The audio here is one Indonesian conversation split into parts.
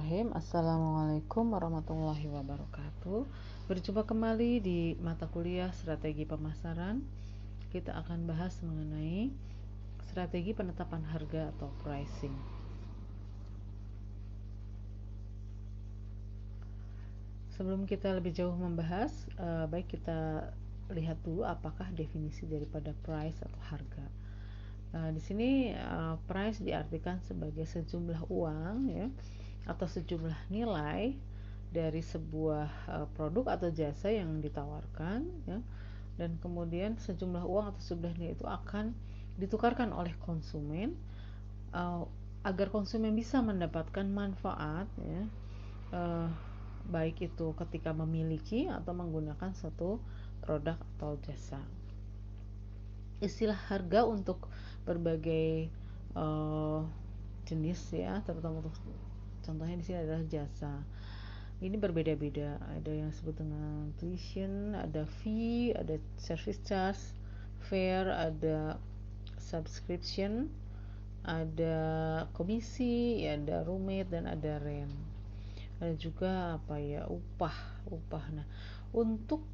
Bismillahirrahmanirrahim. Assalamualaikum warahmatullahi wabarakatuh. Berjumpa kembali di mata kuliah strategi pemasaran. Kita akan bahas mengenai strategi penetapan harga atau pricing. Sebelum kita lebih jauh membahas, baik kita lihat dulu apakah definisi daripada price atau harga. Di sini price diartikan sebagai sejumlah uang ya, atau sejumlah nilai dari sebuah produk atau jasa yang ditawarkan ya, dan kemudian sejumlah uang atau sejumlah nilai itu akan ditukarkan oleh konsumen agar konsumen bisa mendapatkan manfaat ya, baik itu ketika memiliki atau menggunakan suatu produk atau jasa. Istilah harga untuk berbagai jenis ya, terutama untuk contohnya di sini adalah jasa. Ini berbeda-beda. Ada yang disebut dengan tuition, ada fee, ada service charge, fare, ada subscription, ada komisi, ada roommate, dan ada rent. Ada juga upah. Nah, untuk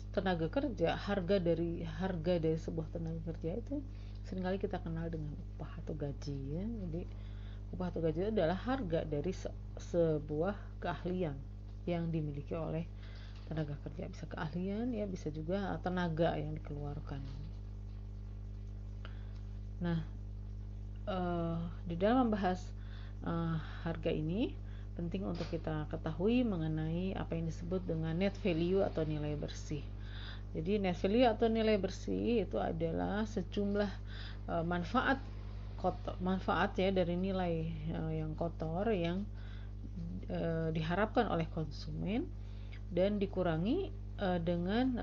tenaga kerja, harga dari sebuah tenaga kerja itu seringkali kita kenal dengan upah atau gaji ya. Jadi upah atau gaji itu adalah harga dari sebuah keahlian yang dimiliki oleh tenaga kerja. Bisa keahlian ya, bisa juga tenaga yang dikeluarkan. Nah, di dalam membahas harga ini penting untuk kita ketahui mengenai apa yang disebut dengan net value atau nilai bersih. Jadi net value atau nilai bersih itu adalah sejumlah manfaat ya dari nilai yang kotor yang diharapkan oleh konsumen dan dikurangi dengan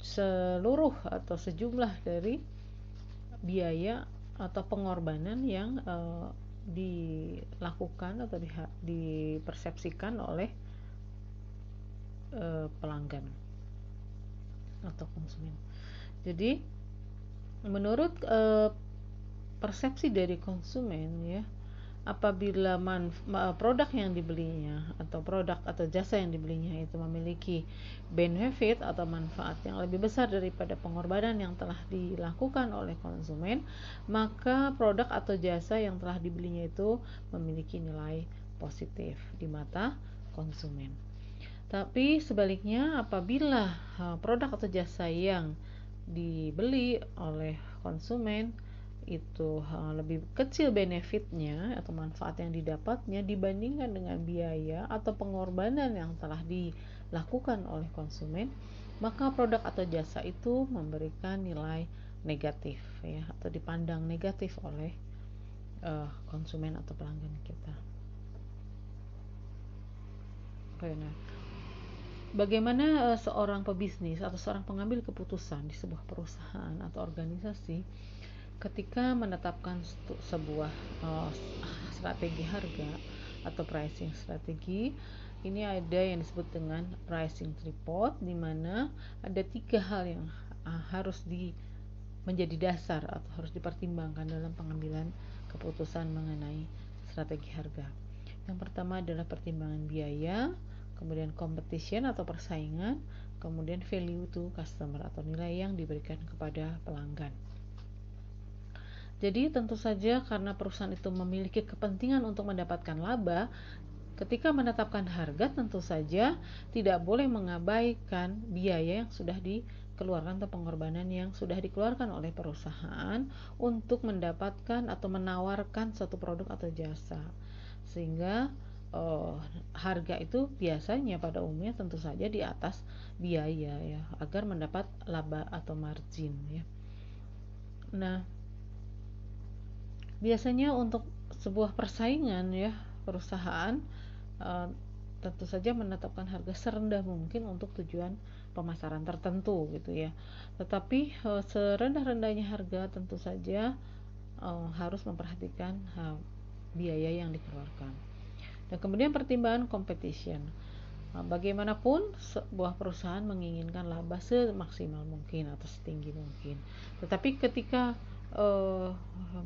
seluruh atau sejumlah dari biaya atau pengorbanan yang dilakukan atau dipersepsikan oleh pelanggan atau konsumen. Jadi menurut persepsi dari konsumen ya, apabila produk yang dibelinya atau produk atau jasa yang dibelinya itu memiliki benefit atau manfaat yang lebih besar daripada pengorbanan yang telah dilakukan oleh konsumen, maka produk atau jasa yang telah dibelinya itu memiliki nilai positif di mata konsumen. Tapi sebaliknya, apabila produk atau jasa yang dibeli oleh konsumen itu lebih kecil benefitnya atau manfaat yang didapatnya dibandingkan dengan biaya atau pengorbanan yang telah dilakukan oleh konsumen, maka produk atau jasa itu memberikan nilai negatif ya, atau dipandang negatif oleh konsumen atau pelanggan kita. Nah, bagaimana seorang pebisnis atau seorang pengambil keputusan di sebuah perusahaan atau organisasi ketika menetapkan sebuah strategi harga atau pricing strategi? Ini ada yang disebut dengan pricing tripod, di mana ada 3 hal yang harus menjadi dasar atau harus dipertimbangkan dalam pengambilan keputusan mengenai strategi harga. Yang pertama adalah pertimbangan biaya, kemudian competition atau persaingan, kemudian value to customer atau nilai yang diberikan kepada pelanggan. Jadi tentu saja karena perusahaan itu memiliki kepentingan untuk mendapatkan laba, ketika menetapkan harga tentu saja tidak boleh mengabaikan biaya yang sudah dikeluarkan atau pengorbanan yang sudah dikeluarkan oleh perusahaan untuk mendapatkan atau menawarkan suatu produk atau jasa. Sehingga harga itu biasanya pada umumnya tentu saja di atas biaya ya, agar mendapat laba atau margin ya. Nah, biasanya untuk sebuah persaingan ya, perusahaan tentu saja menetapkan harga serendah mungkin untuk tujuan pemasaran tertentu gitu ya. Tetapi serendah-rendahnya harga tentu saja harus memperhatikan biaya yang dikeluarkan. Dan kemudian pertimbangan competition. Bagaimanapun sebuah perusahaan menginginkan laba semaksimal mungkin atau setinggi mungkin. Tetapi ketika uh,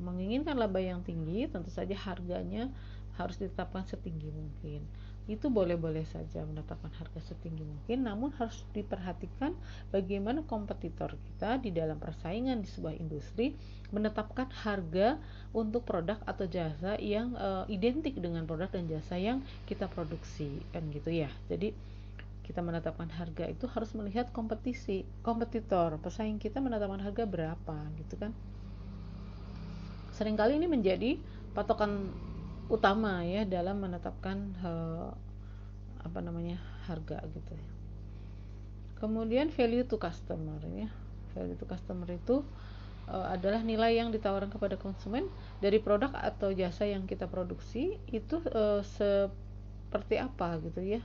menginginkan laba yang tinggi, tentu saja harganya harus ditetapkan setinggi mungkin. Itu boleh-boleh saja menetapkan harga setinggi mungkin, namun harus diperhatikan bagaimana kompetitor kita di dalam persaingan di sebuah industri menetapkan harga untuk produk atau jasa yang identik dengan produk dan jasa yang kita produksi, kan gitu ya. Jadi kita menetapkan harga itu harus melihat kompetitor, pesaing kita menetapkan harga berapa gitu kan. Seringkali ini menjadi patokan utama ya dalam menetapkan harga gitu ya. Kemudian value to customer ya. Value to customer itu adalah nilai yang ditawarkan kepada konsumen dari produk atau jasa yang kita produksi itu seperti apa gitu ya.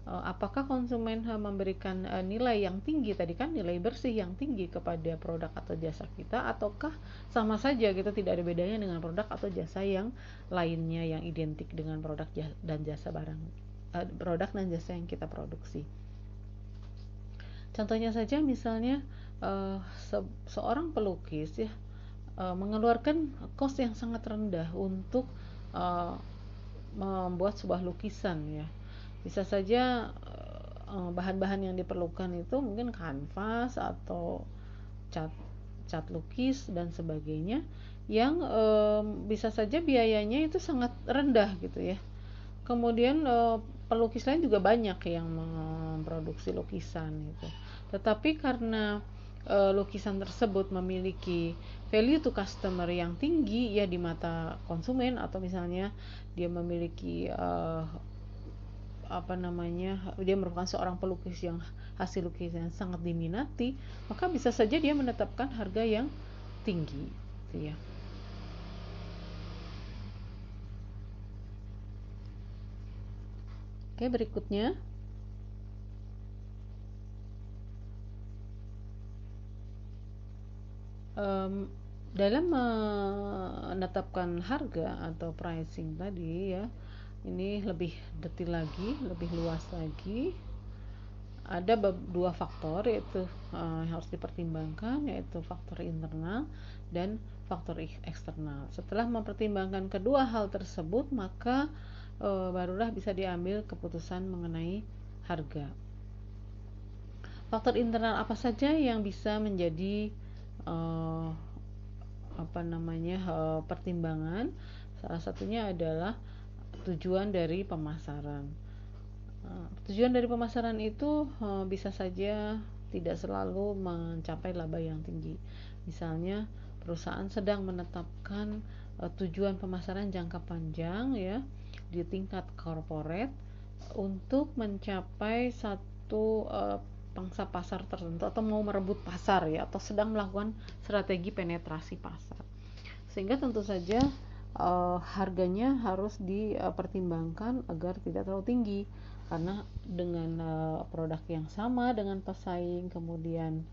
Apakah konsumen memberikan nilai yang tinggi tadi kan, nilai bersih yang tinggi kepada produk atau jasa kita, ataukah sama saja gitu, tidak ada bedanya dengan produk atau jasa yang lainnya yang identik dengan produk dan jasa produk dan jasa yang kita produksi. Contohnya saja misalnya seorang pelukis ya mengeluarkan kos yang sangat rendah untuk membuat sebuah lukisan ya. Bisa saja bahan-bahan yang diperlukan itu mungkin kanvas atau cat lukis dan sebagainya yang bisa saja biayanya itu sangat rendah gitu ya. Kemudian pelukis lain juga banyak yang memproduksi lukisan gitu. Tetapi karena lukisan tersebut memiliki value to customer yang tinggi ya di mata konsumen, atau misalnya dia memiliki dia merupakan seorang pelukis yang hasil lukisan sangat diminati, maka bisa saja dia menetapkan harga yang tinggi gitu ya. Oke, berikutnya dalam menetapkan harga atau pricing tadi ya, ini lebih detail lagi, lebih luas lagi. Ada dua faktor yaitu yang harus dipertimbangkan, yaitu faktor internal dan faktor eksternal. Setelah mempertimbangkan kedua hal tersebut, maka barulah bisa diambil keputusan mengenai harga. Faktor internal apa saja yang bisa menjadi pertimbangan? Salah satunya adalah tujuan dari pemasaran. Tujuan dari pemasaran itu bisa saja tidak selalu mencapai laba yang tinggi. Misalnya perusahaan sedang menetapkan tujuan pemasaran jangka panjang ya di tingkat corporate untuk mencapai satu pangsa pasar tertentu, atau mau merebut pasar ya, atau sedang melakukan strategi penetrasi pasar. Sehingga tentu saja harganya harus dipertimbangkan agar tidak terlalu tinggi, karena dengan produk yang sama dengan pesaing, kemudian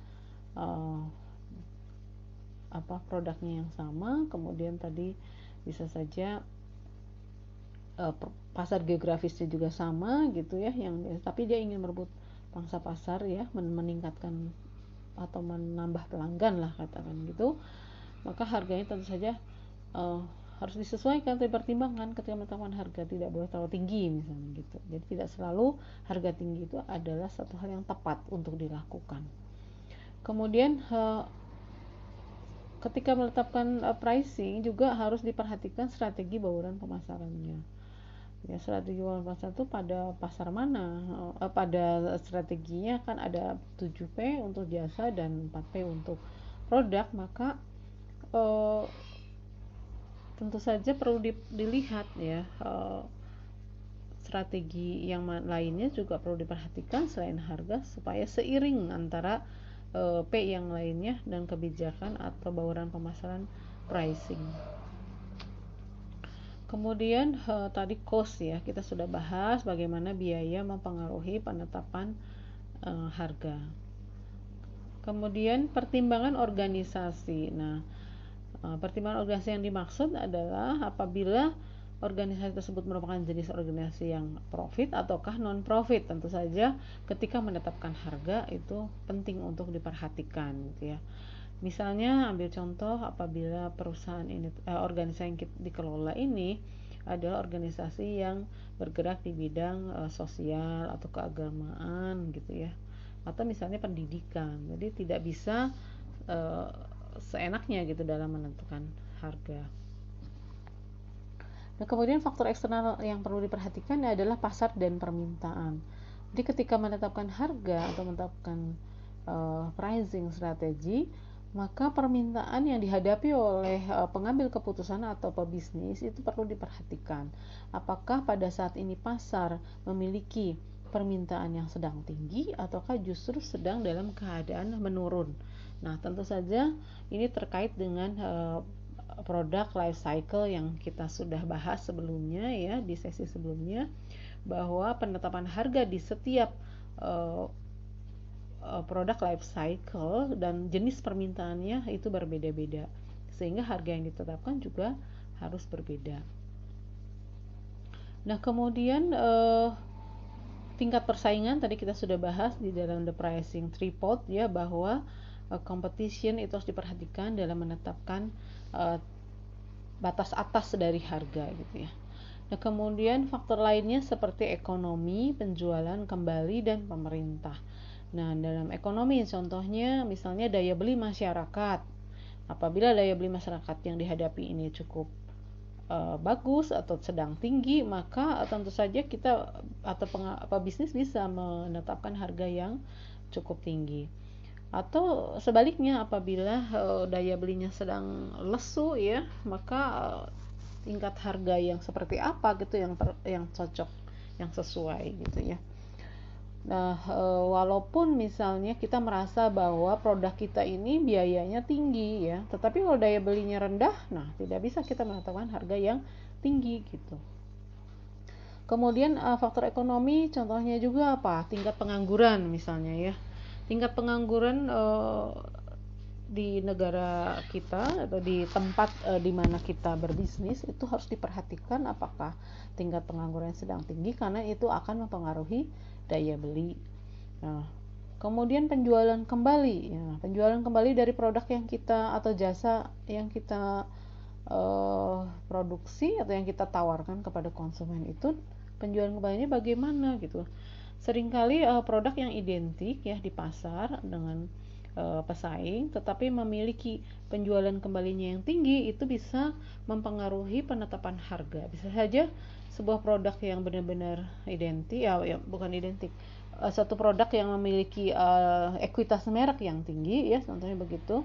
produknya yang sama, kemudian tadi bisa saja pasar geografisnya juga sama gitu ya, tapi dia ingin merebut pangsa pasar ya, meningkatkan atau menambah pelanggan lah katakan gitu, maka harganya tentu saja harus disesuaikan, dipertimbangkan ketika menetapkan harga, tidak boleh terlalu tinggi misalnya gitu. Jadi tidak selalu harga tinggi itu adalah satu hal yang tepat untuk dilakukan. Kemudian ketika menetapkan pricing juga harus diperhatikan strategi bauran pemasarannya. Ya, strategi bauran pemasaran itu pada pasar mana? Pada strateginya kan ada 7P untuk jasa dan 4P untuk produk, maka tentu saja perlu dilihat ya, strategi yang lainnya juga perlu diperhatikan selain harga, supaya seiring antara P yang lainnya dan kebijakan atau bauran pemasaran pricing. Kemudian tadi cost ya, kita sudah bahas bagaimana biaya mempengaruhi penetapan harga. Kemudian pertimbangan organisasi. Nah, pertimbangan organisasi yang dimaksud adalah apabila organisasi tersebut merupakan jenis organisasi yang profit ataukah non profit. Tentu saja ketika menetapkan harga itu penting untuk diperhatikan gitu ya. Misalnya ambil contoh apabila perusahaan ini organisasi yang dikelola ini adalah organisasi yang bergerak di bidang sosial atau keagamaan gitu ya, atau misalnya pendidikan. Jadi tidak bisa uh, seenaknya gitu dalam menentukan harga. Nah, kemudian faktor eksternal yang perlu diperhatikan adalah pasar dan permintaan. Jadi ketika menetapkan harga atau menetapkan pricing strategi, maka permintaan yang dihadapi oleh pengambil keputusan atau pebisnis itu perlu diperhatikan. Apakah pada saat ini pasar memiliki permintaan yang sedang tinggi ataukah justru sedang dalam keadaan menurun. Nah, tentu saja ini terkait dengan produk life cycle yang kita sudah bahas sebelumnya ya, di sesi sebelumnya, bahwa penetapan harga di setiap produk life cycle dan jenis permintaannya itu berbeda-beda, sehingga harga yang ditetapkan juga harus berbeda. Nah, kemudian tingkat persaingan tadi kita sudah bahas di dalam the pricing tripod ya, bahwa competition itu harus diperhatikan dalam menetapkan batas atas dari harga gitu ya. Nah, kemudian faktor lainnya seperti ekonomi, penjualan kembali, dan pemerintah. Nah, dalam ekonomi contohnya misalnya daya beli masyarakat. Apabila daya beli masyarakat yang dihadapi ini cukup bagus atau sedang tinggi, maka tentu saja kita atau pebisnis bisa menetapkan harga yang cukup tinggi. Atau sebaliknya, apabila daya belinya sedang lesu ya, maka tingkat harga yang seperti apa gitu yang cocok, yang sesuai gitu ya. Nah, walaupun misalnya kita merasa bahwa produk kita ini biayanya tinggi ya, tetapi kalau daya belinya rendah, nah tidak bisa kita menetapkan harga yang tinggi gitu. Kemudian faktor ekonomi contohnya juga apa? Tingkat pengangguran misalnya ya. Tingkat pengangguran di negara kita atau di tempat di mana kita berbisnis itu harus diperhatikan apakah tingkat pengangguran sedang tinggi, karena itu akan mempengaruhi daya beli. Nah, kemudian penjualan kembali. Ya, penjualan kembali dari produk yang kita atau jasa yang kita produksi atau yang kita tawarkan kepada konsumen itu, penjualan kembalinya bagaimana gitu. Seringkali produk yang identik ya di pasar dengan pesaing tetapi memiliki penjualan kembalinya yang tinggi, itu bisa mempengaruhi penetapan harga. Bisa saja sebuah produk yang benar-benar identik ya bukan identik, satu produk yang memiliki ekuitas merek yang tinggi ya contohnya begitu,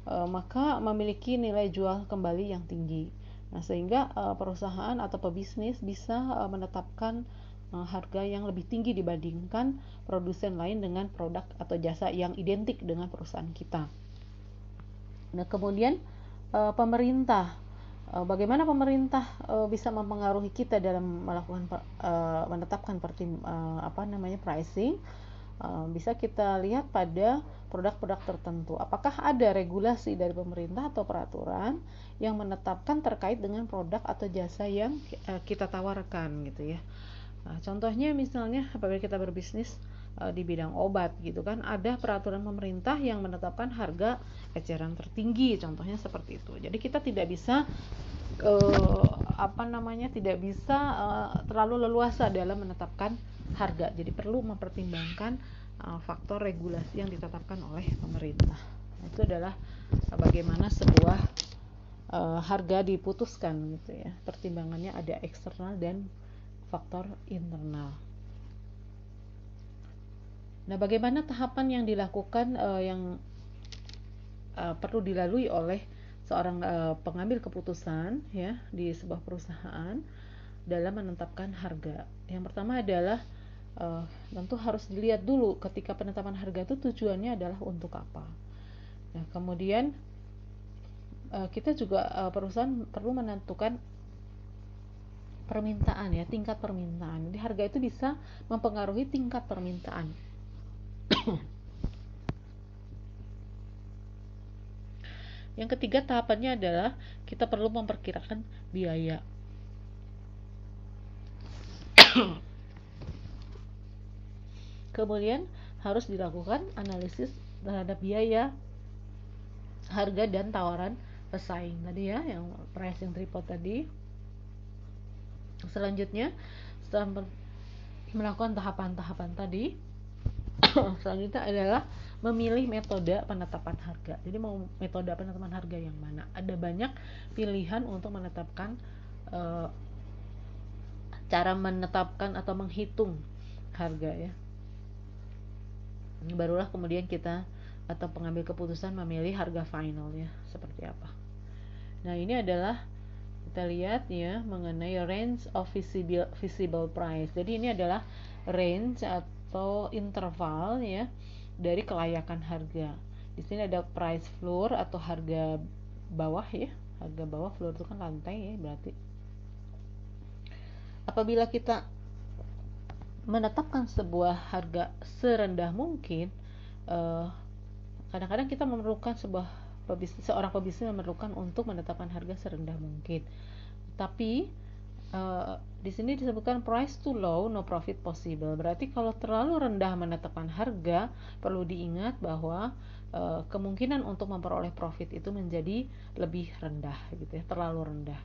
maka memiliki nilai jual kembali yang tinggi. Nah, sehingga perusahaan atau pebisnis bisa menetapkan harga yang lebih tinggi dibandingkan produsen lain dengan produk atau jasa yang identik dengan perusahaan kita. Nah, kemudian pemerintah, bagaimana pemerintah bisa mempengaruhi kita dalam melakukan menetapkan pricing. Bisa kita lihat pada produk-produk tertentu. Apakah ada regulasi dari pemerintah atau peraturan yang menetapkan terkait dengan produk atau jasa yang kita tawarkan gitu ya. Nah, contohnya misalnya apabila kita berbisnis di bidang obat gitu kan, ada peraturan pemerintah yang menetapkan harga eceran tertinggi, contohnya seperti itu. Jadi kita tidak bisa terlalu leluasa dalam menetapkan harga. Jadi perlu mempertimbangkan faktor regulasi yang ditetapkan oleh pemerintah. Itu adalah bagaimana sebuah harga diputuskan gitu ya. Pertimbangannya ada eksternal dan faktor internal. Nah, bagaimana tahapan yang dilakukan yang perlu dilalui oleh seorang pengambil keputusan ya di sebuah perusahaan dalam menetapkan harga? Yang pertama adalah tentu harus dilihat dulu ketika penetapan harga itu tujuannya adalah untuk apa. Nah, kemudian kita juga perusahaan perlu menentukan permintaan ya, tingkat permintaan. Jadi harga itu bisa mempengaruhi tingkat permintaan. Yang ketiga tahapannya adalah kita perlu memperkirakan biaya. Kemudian harus dilakukan analisis terhadap biaya harga dan tawaran pesaing tadi ya, yang pricing tripod tadi. Selanjutnya, setelah melakukan tahapan-tahapan tadi, selanjutnya adalah memilih metode penetapan harga. Jadi mau metode penetapan harga yang mana? Ada banyak pilihan untuk menetapkan cara menetapkan atau menghitung harga ya. Barulah kemudian kita atau pengambil keputusan memilih harga final ya, seperti apa. Nah, ini adalah kita lihat ya mengenai range of visible price. Jadi ini adalah range atau interval ya dari kelayakan harga. Di sini ada price floor atau harga bawah ya. Harga bawah, floor itu kan lantai ya berarti. Apabila kita menetapkan sebuah harga serendah mungkin, kadang-kadang kita memerlukan seorang pebisnis memerlukan untuk menetapkan harga serendah mungkin. Tapi di sini disebutkan price too low, no profit possible. Berarti kalau terlalu rendah menetapkan harga, perlu diingat bahwa kemungkinan untuk memperoleh profit itu menjadi lebih rendah gitu ya, terlalu rendah.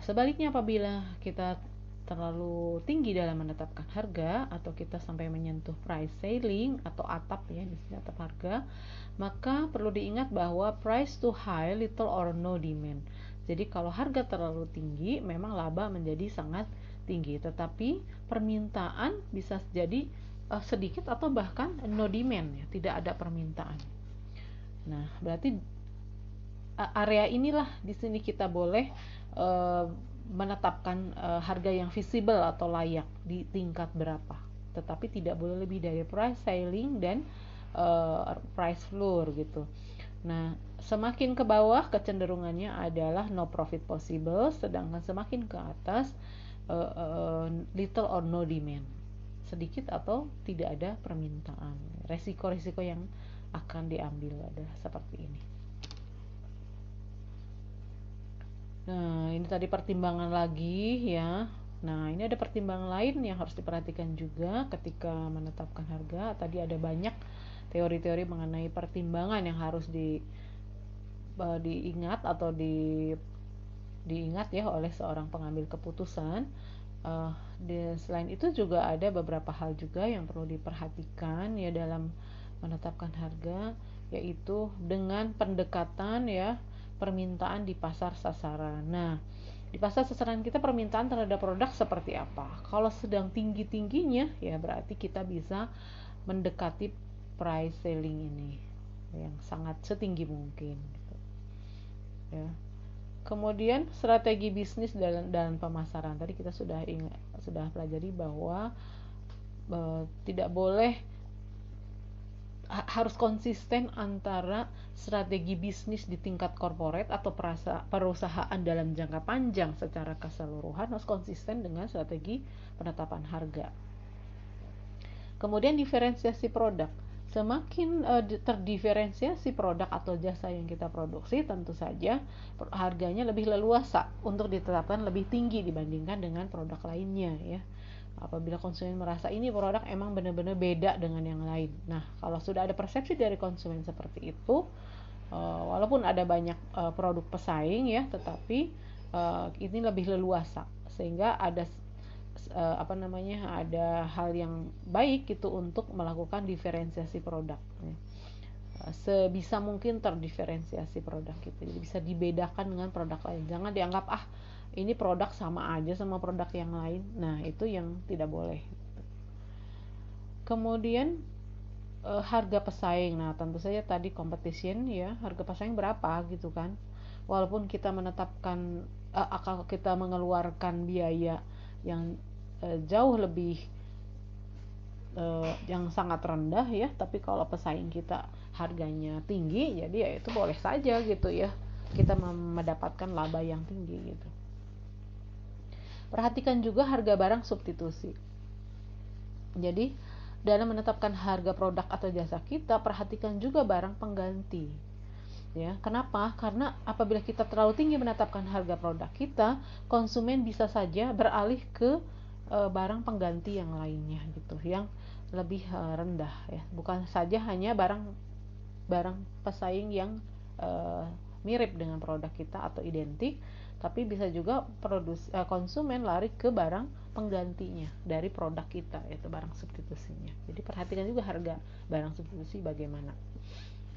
Sebaliknya apabila kita terlalu tinggi dalam menetapkan harga atau kita sampai menyentuh price ceiling atau atap ya, di sini atap harga, maka perlu diingat bahwa price too high, little or no demand. Jadi kalau harga terlalu tinggi memang laba menjadi sangat tinggi, tetapi permintaan bisa jadi sedikit atau bahkan no demand ya, tidak ada permintaan. Nah, berarti area inilah di sini kita boleh menetapkan harga yang visible atau layak di tingkat berapa, tetapi tidak boleh lebih dari price ceiling dan price floor gitu. Nah, semakin ke bawah kecenderungannya adalah no profit possible, sedangkan semakin ke atas little or no demand, sedikit atau tidak ada permintaan. Resiko-resiko yang akan diambil adalah seperti ini. Nah, ini tadi pertimbangan lagi ya. Nah, ini ada pertimbangan lain yang harus diperhatikan juga ketika menetapkan harga. Tadi ada banyak teori-teori mengenai pertimbangan yang harus diingat atau diingat ya oleh seorang pengambil keputusan. Selain itu juga ada beberapa hal juga yang perlu diperhatikan ya dalam menetapkan harga, yaitu dengan pendekatan ya permintaan di pasar sasaran. Nah, di pasar sasaran kita permintaan terhadap produk seperti apa? Kalau sedang tinggi-tingginya ya berarti kita bisa mendekati price ceiling ini yang sangat setinggi mungkin gitu. Ya. Kemudian strategi bisnis dan pemasaran. Tadi kita sudah pelajari bahwa tidak boleh, harus konsisten antara strategi bisnis di tingkat korporat atau perusahaan dalam jangka panjang secara keseluruhan, harus konsisten dengan strategi penetapan harga. Kemudian diferensiasi produk. Semakin terdiferensiasi produk atau jasa yang kita produksi, tentu saja harganya lebih leluasa untuk ditetapkan lebih tinggi dibandingkan dengan produk lainnya ya. Apabila konsumen merasa ini produk emang benar-benar beda dengan yang lain. Nah, kalau sudah ada persepsi dari konsumen seperti itu, walaupun ada banyak produk pesaing ya, tetapi ini lebih leluasa sehingga ada ada hal yang baik gitu untuk melakukan diferensiasi produk. Sebisa mungkin terdiferensiasi produk gitu, jadi bisa dibedakan dengan produk lain. Jangan dianggap ini produk sama aja sama produk yang lain. Nah, itu yang tidak boleh. Kemudian harga pesaing. Nah, tentu saja tadi competition ya, harga pesaing berapa gitu kan. Walaupun kita menetapkan kita mengeluarkan biaya yang jauh lebih yang sangat rendah ya, tapi kalau pesaing kita harganya tinggi, jadi ya itu boleh saja gitu ya, kita mendapatkan laba yang tinggi gitu. Perhatikan juga harga barang substitusi. Jadi dalam menetapkan harga produk atau jasa kita, perhatikan juga barang pengganti. Ya, kenapa? Karena apabila kita terlalu tinggi menetapkan harga produk kita, konsumen bisa saja beralih ke barang pengganti yang lainnya gitu, yang lebih rendah ya. Bukan saja hanya barang pesaing yang mirip dengan produk kita atau identik, tapi bisa juga konsumen lari ke barang penggantinya dari produk kita, yaitu barang substitusinya. Jadi perhatikan juga harga barang substitusi bagaimana.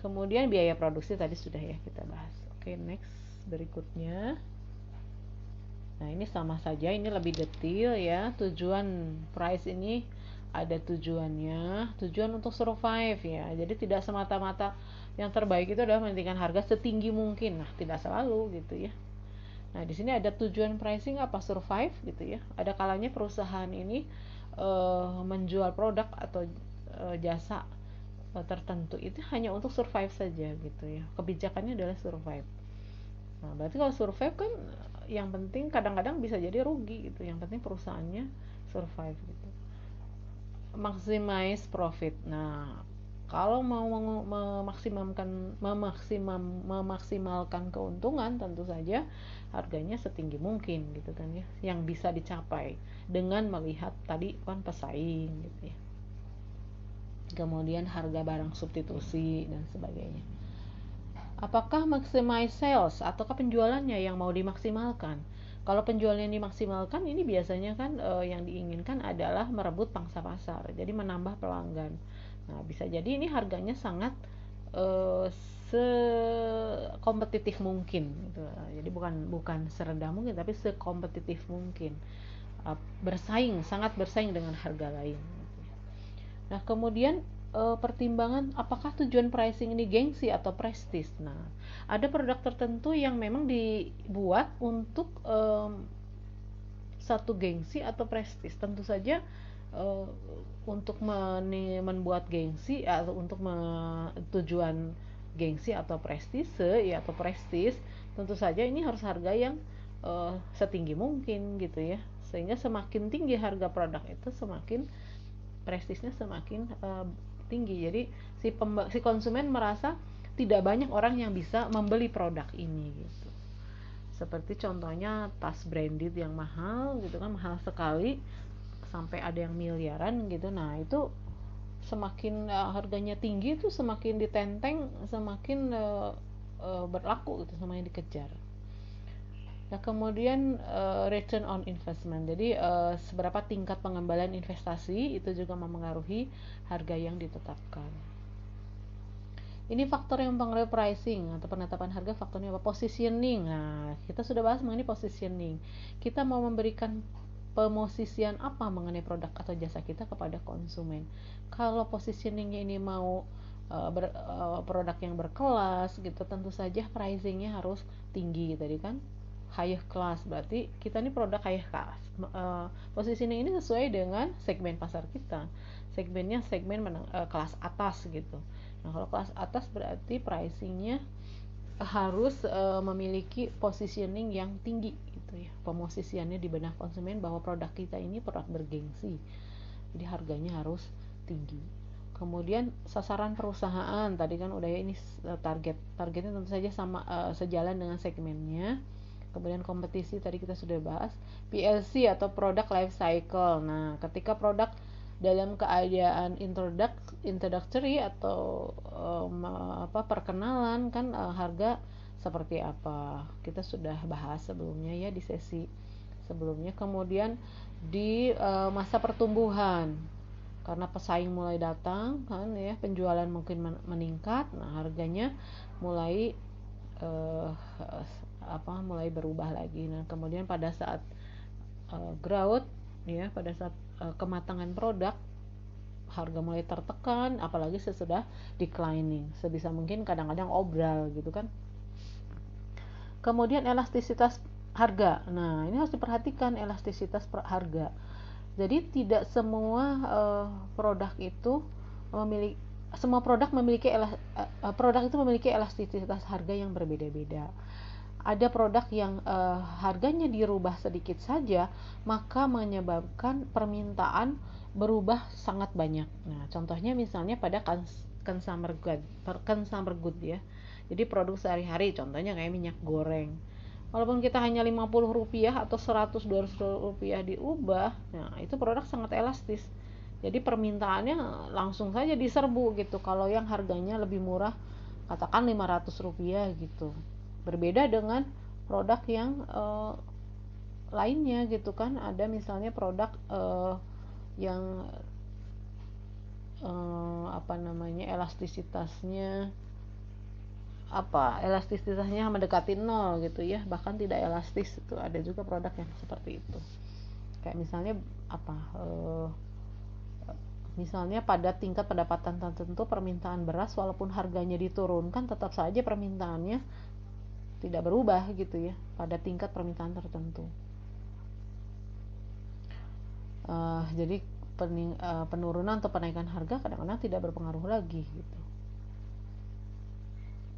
Kemudian biaya produksi tadi sudah ya kita bahas. Oke, next berikutnya. Nah, ini sama saja, ini lebih detail ya. Tujuan price ini ada tujuannya, tujuan untuk survive ya. Jadi tidak semata-mata yang terbaik itu adalah menentukan harga setinggi mungkin. Nah, tidak selalu gitu ya. Nah, di sini ada tujuan pricing apa, survive gitu ya. Ada kalanya perusahaan ini menjual produk atau jasa tertentu itu hanya untuk survive saja gitu ya. Kebijakannya adalah survive. Nah, berarti kalau survive kan yang penting kadang-kadang bisa jadi rugi gitu. Yang penting perusahaannya survive gitu. Maximize profit. Nah, kalau mau memaksimalkan keuntungan, tentu saja harganya setinggi mungkin gitu kan ya, yang bisa dicapai dengan melihat tadi kan pesaing gitu ya. Kemudian harga barang substitusi dan sebagainya. Apakah maximize sales ataukah penjualannya yang mau dimaksimalkan? Kalau penjualannya dimaksimalkan, ini biasanya kan yang diinginkan adalah merebut pangsa pasar, jadi menambah pelanggan. Nah, bisa jadi ini harganya sangat sekompetitif mungkin gitu. Jadi bukan serendah mungkin, tapi sekompetitif mungkin. Sangat bersaing dengan harga lain. Nah, kemudian pertimbangan apakah tujuan pricing ini gengsi atau prestis. Nah, ada produk tertentu yang memang dibuat untuk satu gengsi atau prestis. Tentu saja untuk membuat gengsi atau untuk tujuan gengsi atau prestise ya, atau prestis, tentu saja ini harus harga yang setinggi mungkin gitu ya. Sehingga semakin tinggi harga produk itu, semakin prestisnya semakin tinggi. Jadi si konsumen merasa tidak banyak orang yang bisa membeli produk ini gitu. Seperti contohnya tas branded yang mahal gitu kan, mahal sekali sampai ada yang miliaran gitu. Nah, itu semakin harganya tinggi itu semakin ditenteng, semakin berlaku gitu, semakin dikejar. Nah, kemudian return on investment. Jadi seberapa tingkat pengembalian investasi itu juga mempengaruhi harga yang ditetapkan. Ini faktor yang mempengaruhi pricing atau penetapan harga, faktornya apa? Positioning. Nah, kita sudah bahas mengenai positioning. Kita mau memberikan pemosisian apa mengenai produk atau jasa kita kepada konsumen. Kalau positioningnya ini mau produk yang berkelas gitu, tentu saja pricingnya harus tinggi tadi kan. High class, berarti kita ini produk high class. Positioning ini sesuai dengan segmen pasar kita. Segmennya segmen kelas atas gitu. Nah, kalau kelas atas berarti pricingnya harus memiliki positioning yang tinggi gitu ya. Pemosisiannya di benak konsumen bahwa produk kita ini produk bergengsi. Jadi harganya harus tinggi. Kemudian sasaran perusahaan, tadi kan udah ya, ini targetnya tentu saja sama sejalan dengan segmennya. Kemudian kompetisi tadi kita sudah bahas. PLC atau product life cycle. Nah, ketika produk dalam keadaan introductory atau perkenalan kan, harga seperti apa kita sudah bahas sebelumnya ya, di sesi sebelumnya. Kemudian di masa pertumbuhan, karena pesaing mulai datang kan ya, penjualan mungkin meningkat, nah harganya mulai mulai berubah lagi. Nah, kemudian pada saat growth ya, pada saat kematangan produk, harga mulai tertekan, apalagi sesudah declining, sebisa mungkin kadang-kadang obral gitu kan. Kemudian elastisitas harga. Nah, ini harus diperhatikan elastisitas harga. Jadi tidak semua produk itu memiliki produk itu memiliki elastisitas harga yang berbeda-beda. Ada produk yang harganya dirubah sedikit saja, maka menyebabkan permintaan berubah sangat banyak. Nah, contohnya misalnya pada consumer good ya. Jadi produk sehari-hari, contohnya kayak minyak goreng. Walaupun kita hanya Rp50 atau Rp100-200 diubah, nah itu produk sangat elastis. Jadi permintaannya langsung saja diserbu gitu. Kalau yang harganya lebih murah katakan Rp500 gitu. Berbeda dengan produk yang lainnya gitu kan. Ada misalnya produk yang elastisitasnya mendekati 0 gitu ya, bahkan tidak elastis. Itu ada juga produk yang seperti itu. Kayak misalnya misalnya pada tingkat pendapatan tertentu permintaan beras walaupun harganya diturunkan tetap saja permintaannya tidak berubah gitu ya pada tingkat permintaan tertentu. Jadi penurunan atau penaikan harga kadang-kadang tidak berpengaruh lagi gitu.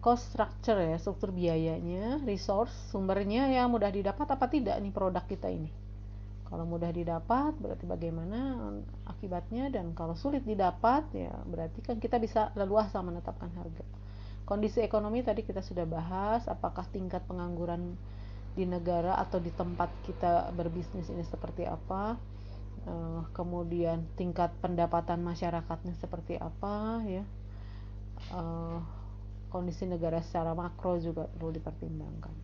Cost structure ya, struktur biayanya, resource, sumbernya yang mudah didapat apa tidak nih produk kita ini. Kalau mudah didapat berarti bagaimana akibatnya, dan kalau sulit didapat ya berarti kan kita bisa leluasa menetapkan harga. Kondisi ekonomi tadi kita sudah bahas, apakah tingkat pengangguran di negara atau di tempat kita berbisnis ini seperti apa, kemudian tingkat pendapatan masyarakatnya seperti apa ya, kondisi negara secara makro juga perlu dipertimbangkan,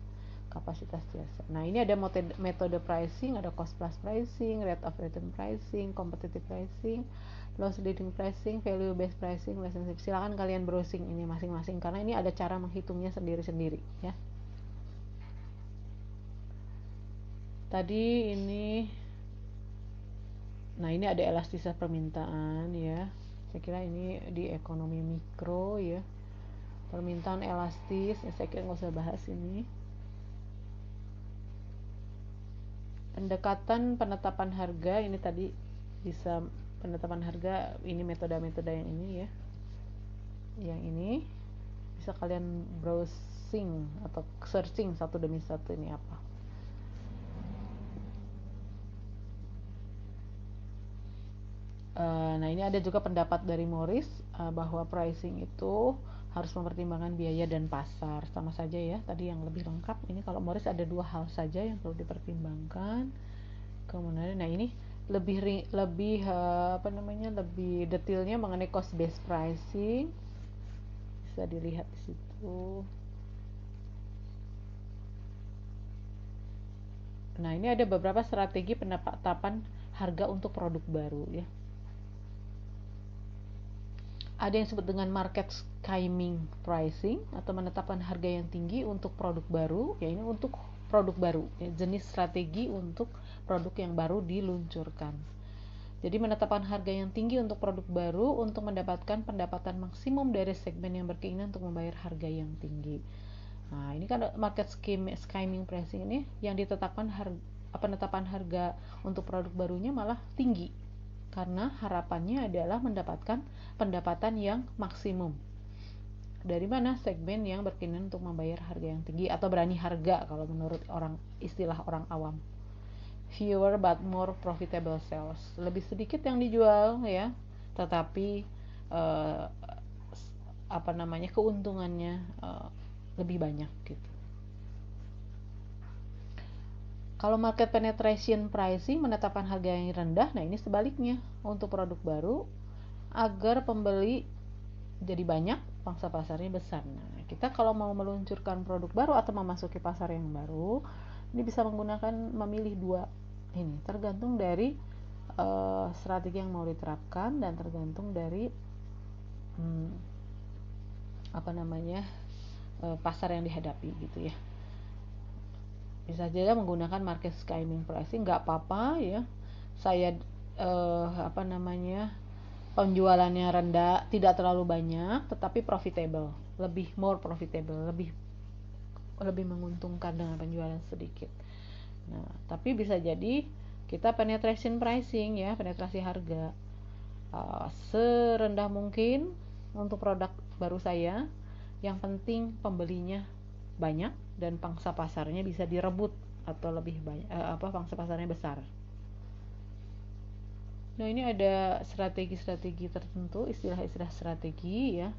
kapasitas jasa. Nah ini ada metode pricing, ada cost plus pricing, rate of return pricing, competitive pricing, loss leading pricing, value based pricing, relationship. Silakan kalian browsing ini masing-masing karena ini ada cara menghitungnya sendiri-sendiri ya. Tadi ini, nah ini ada elastisitas permintaan ya. Saya kira ini di ekonomi mikro ya. Permintaan elastis, ya saya kira nggak usah bahas ini. Pendekatan penetapan harga ini tadi bisa penetapan harga, ini metode-metode yang ini ya. Yang ini bisa kalian browsing atau searching satu demi satu ini apa. Nah ini ada juga pendapat dari Morris bahwa pricing itu harus mempertimbangkan biaya dan pasar, sama saja ya tadi yang lebih lengkap. Ini kalau Morris ada 2 hal saja yang perlu dipertimbangkan. Kemudian nah ini lebih detailnya mengenai cost based pricing, bisa dilihat di situ. Nah ini ada beberapa strategi penetapan harga untuk produk baru ya. Ada yang disebut dengan market skimming pricing atau menetapkan harga yang tinggi untuk produk baru, ya ini untuk produk baru ya, jenis strategi untuk produk yang baru diluncurkan. Jadi menetapkan harga yang tinggi untuk produk baru untuk mendapatkan pendapatan maksimum dari segmen yang berkeinginan untuk membayar harga yang tinggi. Nah ini kan market skimming pricing ini yang ditetapkan penetapan harga untuk produk barunya malah tinggi karena harapannya adalah mendapatkan pendapatan yang maksimum. Dari mana? Segmen yang berkeinginan untuk membayar harga yang tinggi atau berani harga kalau menurut istilah orang awam. Fewer but more profitable sales. Lebih sedikit yang dijual ya, tetapi keuntungannya lebih banyak gitu. Kalau market penetration pricing menetapkan harga yang rendah, nah ini sebaliknya untuk produk baru agar pembeli jadi banyak, pangsa pasarnya besar. Nah, kita kalau mau meluncurkan produk baru atau memasuki pasar yang baru, ini bisa memilih 2 ini, tergantung dari strategi yang mau diterapkan dan tergantung dari pasar yang dihadapi gitu ya. Bisa saja menggunakan market skimming pricing, nggak apa-apa ya. Saya penjualannya rendah, tidak terlalu banyak, tetapi profitable, more profitable, lebih menguntungkan dengan penjualan sedikit. Nah, tapi bisa jadi kita penetration pricing ya, penetrasi harga serendah mungkin untuk produk baru saya. Yang penting pembelinya banyak dan pangsa pasarnya bisa direbut atau lebih banyak pangsa pasarnya besar. Nah ini ada strategi-strategi tertentu, istilah-istilah strategi ya.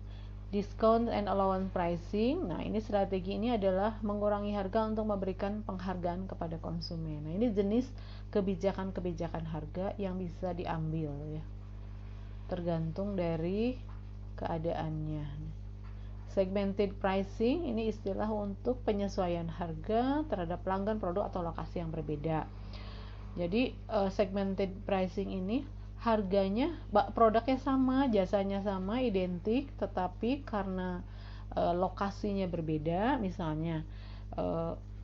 Discount and allowance pricing. Nah ini strategi ini adalah mengurangi harga untuk memberikan penghargaan kepada konsumen. Nah ini jenis kebijakan-kebijakan harga yang bisa diambil ya, tergantung dari keadaannya. Segmented pricing ini istilah untuk penyesuaian harga terhadap pelanggan, produk atau lokasi yang berbeda. Jadi segmented pricing ini harganya produknya sama, jasanya sama, identik, tetapi karena lokasinya berbeda, misalnya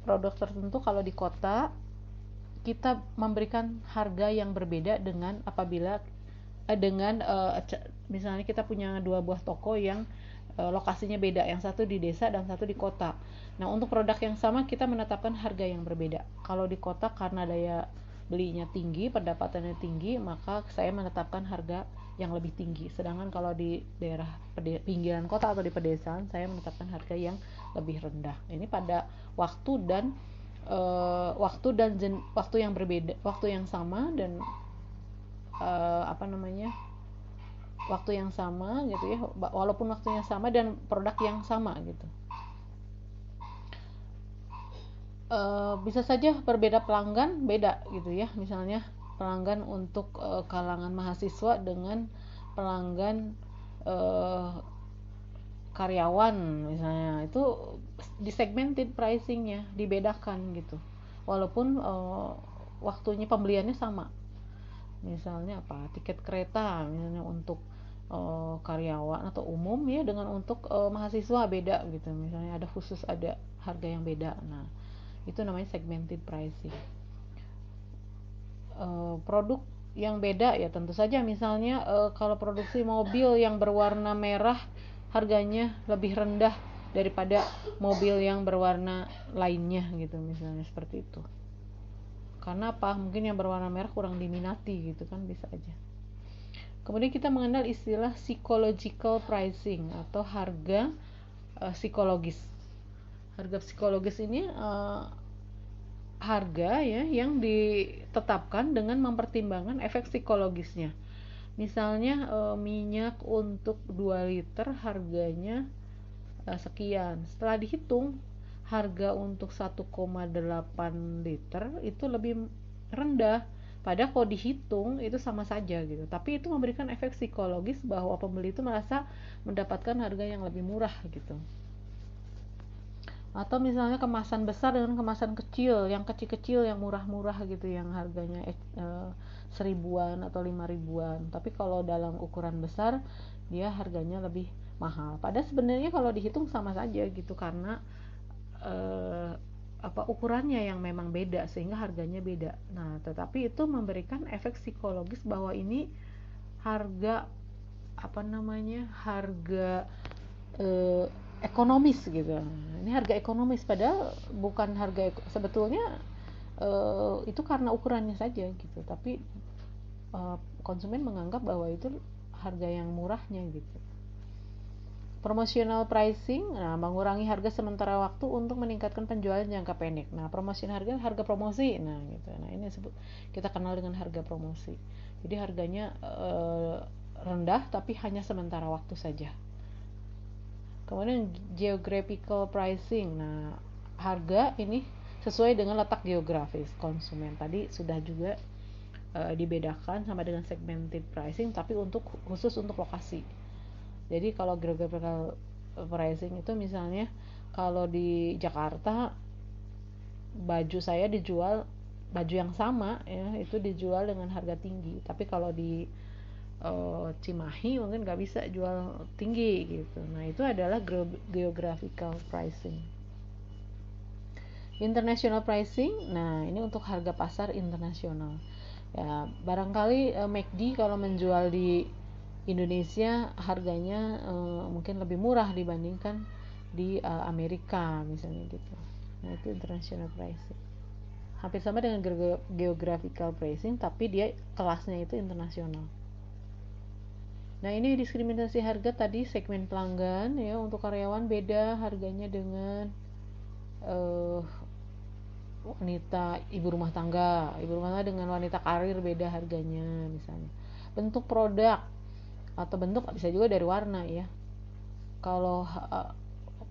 produk tertentu kalau di kota kita memberikan harga yang berbeda dengan apabila misalnya kita punya 2 buah toko yang lokasinya beda, yang satu di desa dan satu di kota. Nah, untuk produk yang sama kita menetapkan harga yang berbeda. Kalau di kota karena daya belinya tinggi, pendapatannya tinggi, maka saya menetapkan harga yang lebih tinggi. Sedangkan kalau di daerah pinggiran kota atau di pedesaan, saya menetapkan harga yang lebih rendah. Ini pada waktu dan waktu yang berbeda, waktu yang sama dan waktu yang sama gitu ya, walaupun waktunya sama dan produk yang sama gitu. Bisa saja berbeda pelanggan, beda gitu ya, misalnya pelanggan untuk kalangan mahasiswa dengan pelanggan karyawan misalnya, itu di segmented pricingnya dibedakan gitu, walaupun waktunya pembeliannya sama. Misalnya tiket kereta misalnya untuk karyawan atau umum ya, dengan untuk mahasiswa beda gitu, misalnya ada khusus, ada harga yang beda. Nah, itu namanya segmented pricing. Produk yang beda ya tentu saja, misalnya kalau produksi mobil yang berwarna merah harganya lebih rendah daripada mobil yang berwarna lainnya gitu, misalnya seperti itu. Karena apa? Mungkin yang berwarna merah kurang diminati gitu kan, bisa aja. Kemudian kita mengenal istilah psychological pricing atau harga psikologis. Harga psikologis ini harga ya yang ditetapkan dengan mempertimbangkan efek psikologisnya. Misalnya minyak untuk 2 liter harganya sekian. Setelah dihitung, harga untuk 1,8 liter itu lebih rendah. Padahal kalau dihitung itu sama saja gitu. Tapi itu memberikan efek psikologis bahwa pembeli itu merasa mendapatkan harga yang lebih murah gitu. Atau misalnya kemasan besar dengan kemasan kecil, yang kecil-kecil yang murah-murah gitu, yang harganya 1000-an atau 5000-an. Tapi kalau dalam ukuran besar dia harganya lebih mahal. Padahal sebenarnya kalau dihitung sama saja gitu, karena ukurannya yang memang beda sehingga harganya beda. Nah, tetapi itu memberikan efek psikologis bahwa ini harga harga ekonomis gitu. Ini harga ekonomis, padahal bukan harga sebetulnya itu karena ukurannya saja gitu. Tapi konsumen menganggap bahwa itu harga yang murahnya gitu. Promotional pricing, mengurangi harga sementara waktu untuk meningkatkan penjualan jangka pendek. Nah, promosi harga promosi. Nah, gitu. Nah, ini kita kenal dengan harga promosi. Jadi harganya rendah tapi hanya sementara waktu saja. Kemudian geographical pricing. Nah, harga ini sesuai dengan letak geografis konsumen. Tadi sudah juga dibedakan sama dengan segmented pricing, tapi khusus untuk lokasi. Jadi kalau geographical pricing itu misalnya kalau di Jakarta baju saya dijual, baju yang sama ya itu dijual dengan harga tinggi, tapi kalau di Cimahi mungkin nggak bisa jual tinggi gitu. Nah, itu adalah geographical pricing. International pricing, nah ini untuk harga pasar internasional ya. Barangkali McD kalau menjual di Indonesia harganya mungkin lebih murah dibandingkan di Amerika misalnya gitu. Nah, itu international pricing. Hampir sama dengan geographical pricing, tapi dia kelasnya itu internasional. Nah, ini diskriminasi harga tadi, segmen pelanggan ya, untuk karyawan beda harganya dengan wanita ibu rumah tangga dengan wanita karir beda harganya misalnya. Bentuk produk atau bentuk bisa juga dari warna ya. Kalau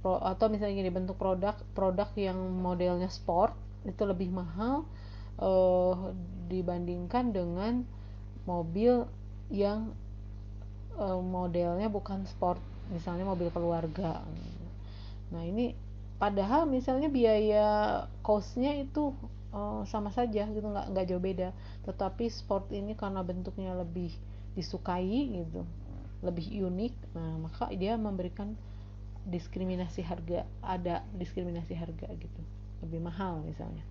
atau misalnya gini, bentuk produk yang modelnya sport itu lebih mahal dibandingkan dengan mobil yang modelnya bukan sport misalnya mobil keluarga. Nah ini padahal misalnya biaya cost-nya itu sama saja gitu, nggak jauh beda, tetapi sport ini karena bentuknya lebih disukai gitu, lebih unik, nah maka dia memberikan diskriminasi harga, ada diskriminasi harga gitu, lebih mahal. Misalnya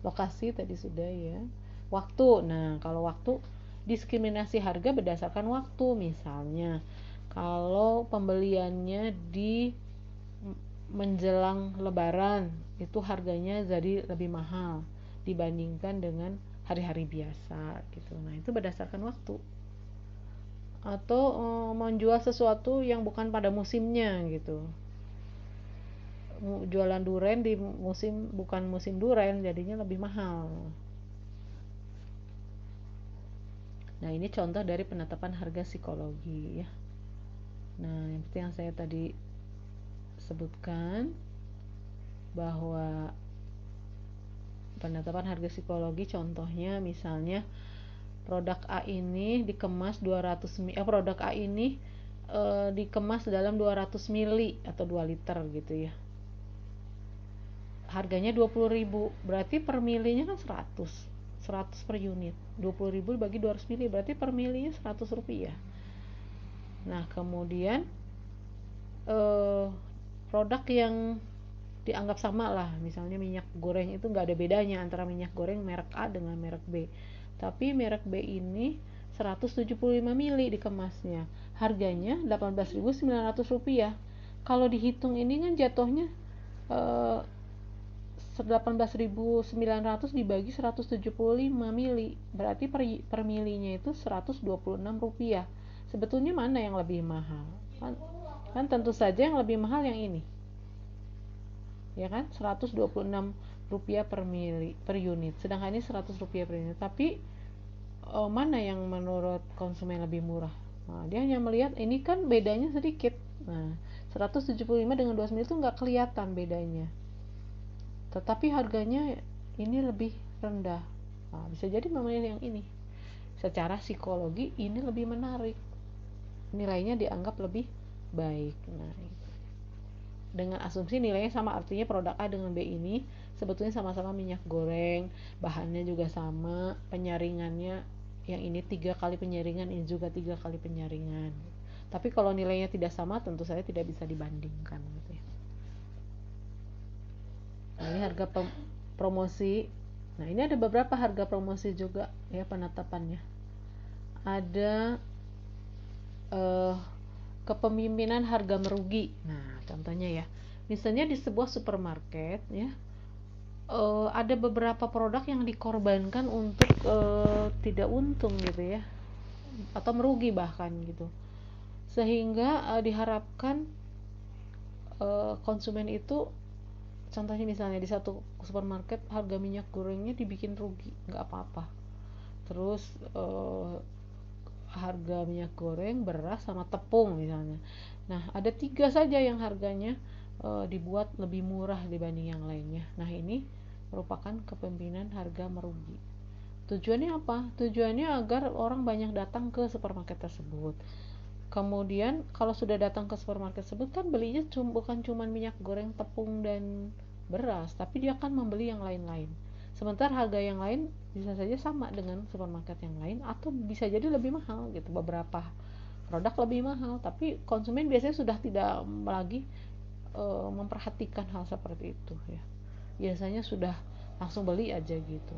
lokasi tadi sudah ya, waktu. Nah kalau waktu, diskriminasi harga berdasarkan waktu. Misalnya kalau pembeliannya di menjelang lebaran, itu harganya jadi lebih mahal dibandingkan dengan hari-hari biasa gitu. Nah itu berdasarkan waktu. Atau menjual sesuatu yang bukan pada musimnya gitu, jualan duren di musim bukan musim duren, jadinya lebih mahal. Nah ini contoh dari penetapan harga psikologi ya. Nah yang seperti yang saya tadi sebutkan, bahwa penetapan harga psikologi contohnya misalnya produk A ini dikemas 200 produk A ini dikemas dalam 200 mili atau 2 liter gitu ya, harganya 20.000, berarti per milinya kan 100 per unit, 20.000 bagi 200 mili berarti per milinya 100 rupiah. Nah kemudian produk yang dianggap sama lah, misalnya minyak goreng itu nggak ada bedanya antara minyak goreng merek A dengan merek B, tapi merek B ini 175 mili dikemasnya, harganya 18.900 rupiah. Kalau dihitung ini kan jatuhnya 18.900 dibagi 175 mili, berarti per milinya itu 126 rupiah. Sebetulnya mana yang lebih mahal? Kan tentu saja yang lebih mahal yang ini, ya kan, 126 rupiah per mili per unit, sedangkan ini 100 rupiah per unit. Tapi mana yang menurut konsumen lebih murah? Nah, dia hanya melihat ini kan bedanya sedikit. Nah 175 dengan 200 mili itu nggak kelihatan bedanya, tetapi harganya ini lebih rendah. Nah, bisa jadi memilih yang ini. Secara psikologi ini lebih menarik, nilainya dianggap lebih baik. Nah dengan asumsi nilainya sama, artinya produk A dengan B ini sebetulnya sama-sama minyak goreng, bahannya juga sama, penyaringannya yang ini 3 kali penyaringan, ini juga 3 kali penyaringan. Tapi kalau nilainya tidak sama tentu saja tidak bisa dibandingkan gitu ya. Nah ini harga promosi. Nah ini ada beberapa harga promosi juga ya penetapannya. Ada kepemimpinan harga merugi. Nah contohnya ya, misalnya di sebuah supermarket ya, ada beberapa produk yang dikorbankan untuk tidak untung gitu ya, atau merugi bahkan gitu, sehingga diharapkan konsumen itu, contohnya misalnya di satu supermarket harga minyak gorengnya dibikin rugi, nggak apa-apa, terus harga minyak goreng, beras, sama tepung misalnya, nah ada 3 saja yang harganya dibuat lebih murah dibanding yang lainnya. Nah ini merupakan kepemimpinan harga merugi. Tujuannya apa? Tujuannya agar orang banyak datang ke supermarket tersebut. Kemudian kalau sudah datang ke supermarket tersebut kan belinya bukan cuma minyak goreng, tepung, dan beras, tapi dia akan membeli yang lain-lain. Sementara harga yang lain bisa saja sama dengan supermarket yang lain, atau bisa jadi lebih mahal gitu. Beberapa produk lebih mahal, tapi konsumen biasanya sudah tidak lagi memperhatikan hal seperti itu ya. Biasanya sudah langsung beli aja gitu.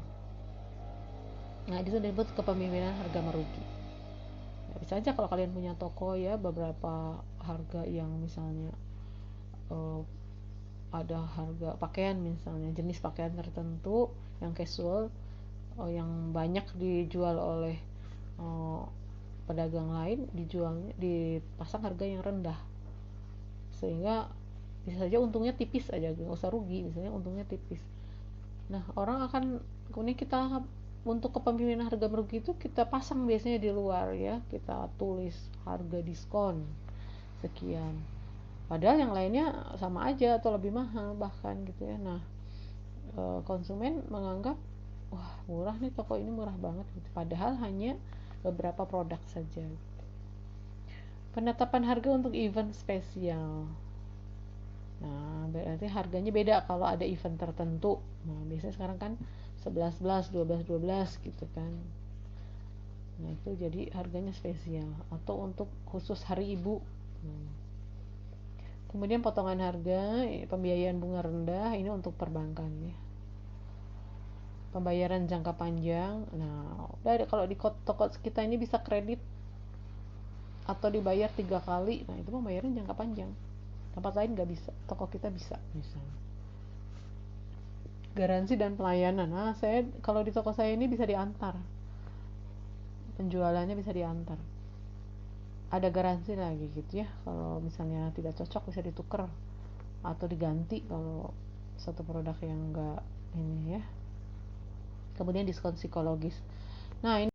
Nah itu disebut kepemimpinan harga merugi. Ya, bisa aja kalau kalian punya toko ya, beberapa harga yang misalnya ada harga pakaian, misalnya jenis pakaian tertentu yang casual yang banyak dijual oleh pedagang lain, dijualnya dipasang harga yang rendah, sehingga bisa saja untungnya tipis aja, nggak usah rugi, misalnya untungnya tipis. Nah orang akan, kemudian kita untuk kepemimpinan harga merugi itu kita pasang biasanya di luar ya, kita tulis harga diskon sekian, padahal yang lainnya sama aja atau lebih mahal bahkan gitu ya. Nah konsumen menganggap wah murah nih, toko ini murah banget gitu, padahal hanya beberapa produk saja. Penetapan harga untuk event spesial. Nah, berarti harganya beda kalau ada event tertentu. Nah, biasanya sekarang kan 11 12 gitu kan. Nah, itu jadi harganya spesial atau untuk khusus hari ibu. Kemudian potongan harga, pembiayaan bunga rendah ini untuk perbankan ya. Pembayaran jangka panjang. Nah, udah kalau di toko kita ini bisa kredit atau dibayar 3 kali. Nah, itu pembayaran jangka panjang. Tempat lain nggak bisa, toko kita bisa misalnya. Garansi dan pelayanan. Nah, saya kalau di toko saya ini bisa diantar. Penjualannya bisa diantar. Ada garansi lagi gitu ya. Kalau misalnya tidak cocok bisa ditukar atau diganti kalau satu produk yang enggak ini ya. Kemudian diskon psikologis. Nah, ini